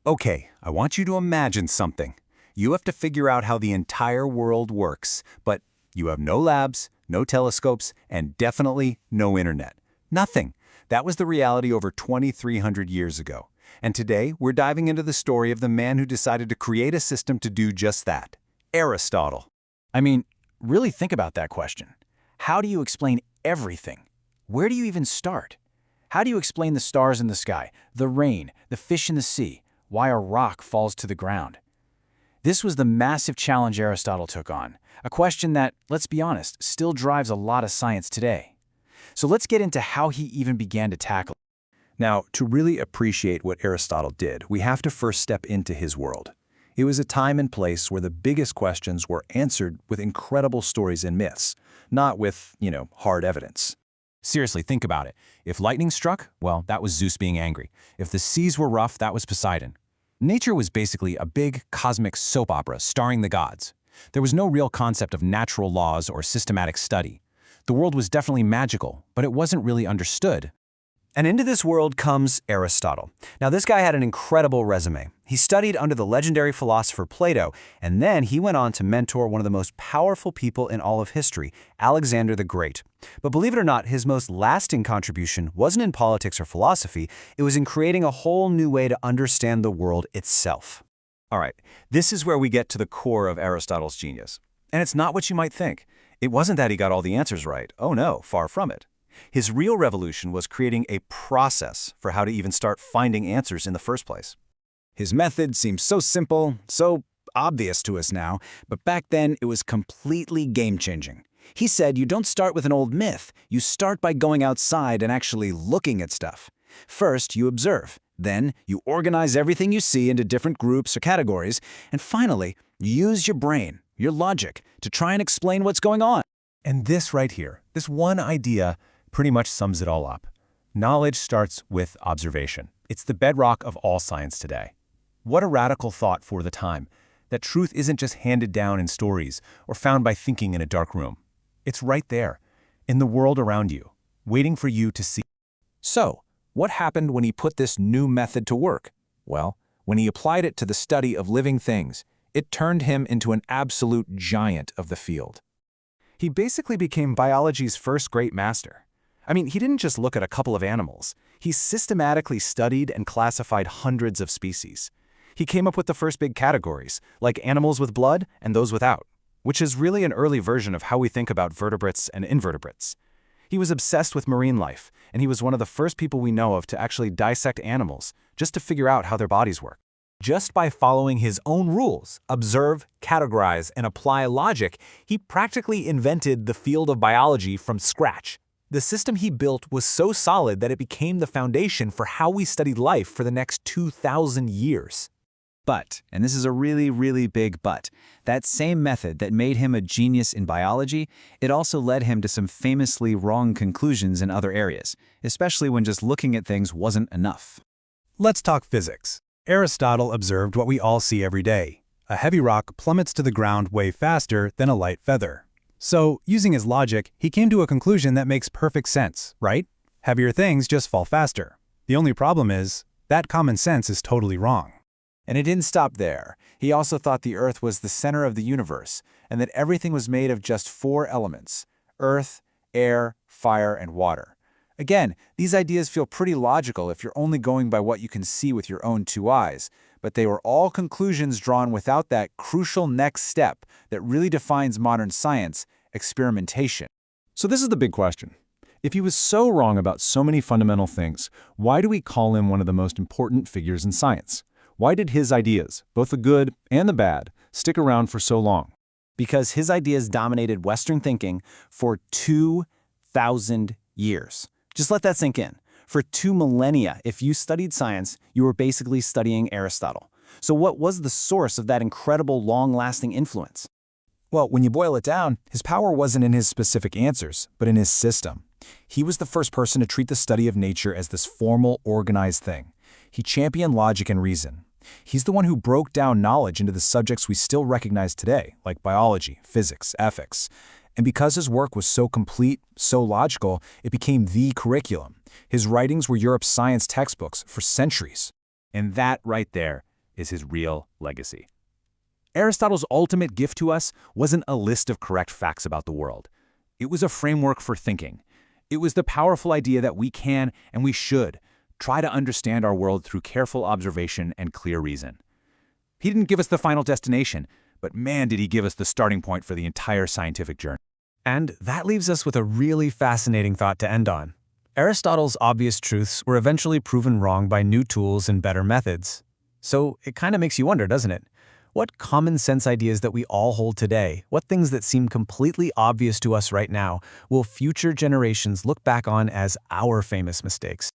Okay, I want you to imagine something. You have to figure out how the entire world works, but you have no labs, no telescopes, and definitely no internet. Nothing. That was the reality over 2,300 years ago. And today, we're diving into the story of the man who decided to create a system to do just that. Aristotle. I mean, really think about that question. How do you explain everything? Where do you even start? How do you explain the stars in the sky, the rain, the fish in the sea, why a rock falls to the ground? This was the massive challenge Aristotle took on, a question that, let's be honest, still drives a lot of science today. So let's get into how he even began to tackle it. Now, to really appreciate what Aristotle did, we have to first step into his world. It was a time and place where the biggest questions were answered with incredible stories and myths, not with, hard evidence. Seriously, think about it. If lightning struck, well, that was Zeus being angry. If the seas were rough, that was Poseidon. Nature was basically a big cosmic soap opera starring the gods. There was no real concept of natural laws or systematic study. The world was definitely magical, but it wasn't really understood. And into this world comes Aristotle. Now, this guy had an incredible resume. He studied under the legendary philosopher Plato, and then he went on to mentor one of the most powerful people in all of history, Alexander the Great. But believe it or not, his most lasting contribution wasn't in politics or philosophy, it was in creating a whole new way to understand the world itself. All right, this is where we get to the core of Aristotle's genius. And it's not what you might think. It wasn't that he got all the answers right. Oh no, far from it. His real revolution was creating a process for how to even start finding answers in the first place. His method seems so simple, so obvious to us now, but back then it was completely game-changing. He said you don't start with an old myth, you start by going outside and actually looking at stuff. First, you observe. Then, you organize everything you see into different groups or categories. And finally, you use your brain, your logic, to try and explain what's going on. And this right here, this one idea, pretty much sums it all up. Knowledge starts with observation. It's the bedrock of all science today. What a radical thought for the time, that truth isn't just handed down in stories or found by thinking in a dark room. It's right there, in the world around you, waiting for you to see. So, what happened when he put this new method to work? Well, when he applied it to the study of living things, it turned him into an absolute giant of the field. He basically became biology's first great master. I mean, he didn't just look at a couple of animals. He systematically studied and classified hundreds of species. He came up with the first big categories, like animals with blood and those without, which is really an early version of how we think about vertebrates and invertebrates. He was obsessed with marine life, and he was one of the first people we know of to actually dissect animals, just to figure out how their bodies work. Just by following his own rules, observe, categorize, and apply logic, he practically invented the field of biology from scratch. The system he built was so solid that it became the foundation for how we studied life for the next 2,000 years. But, and this is a really, really big but, that same method that made him a genius in biology, it also led him to some famously wrong conclusions in other areas, especially when just looking at things wasn't enough. Let's talk physics. Aristotle observed what we all see every day. A heavy rock plummets to the ground way faster than a light feather. So, using his logic, he came to a conclusion that makes perfect sense, right? Heavier things just fall faster. The only problem is, that common sense is totally wrong. And it didn't stop there. He also thought the Earth was the center of the universe, and that everything was made of just 4 elements: earth, air, fire, and water. Again, these ideas feel pretty logical if you're only going by what you can see with your own 2 eyes, but they were all conclusions drawn without that crucial next step that really defines modern science: experimentation. So this is the big question. If he was so wrong about so many fundamental things, why do we call him one of the most important figures in science? Why did his ideas, both the good and the bad, stick around for so long? Because his ideas dominated Western thinking for 2,000 years. Just let that sink in. For 2 millennia, if you studied science, you were basically studying Aristotle. So what was the source of that incredible long-lasting influence? Well, when you boil it down, his power wasn't in his specific answers, but in his system. He was the first person to treat the study of nature as this formal, organized thing. He championed logic and reason. He's the one who broke down knowledge into the subjects we still recognize today, like biology, physics, ethics. And because his work was so complete, so logical, it became the curriculum. His writings were Europe's science textbooks for centuries. And that right there, is his real legacy. Aristotle's ultimate gift to us wasn't a list of correct facts about the world. It was a framework for thinking. It was the powerful idea that we can, and we should, try to understand our world through careful observation and clear reason. He didn't give us the final destination, but man, did he give us the starting point for the entire scientific journey. And that leaves us with a really fascinating thought to end on. Aristotle's obvious truths were eventually proven wrong by new tools and better methods. So it kind of makes you wonder, doesn't it? What common sense ideas that we all hold today, what things that seem completely obvious to us right now, will future generations look back on as our famous mistakes?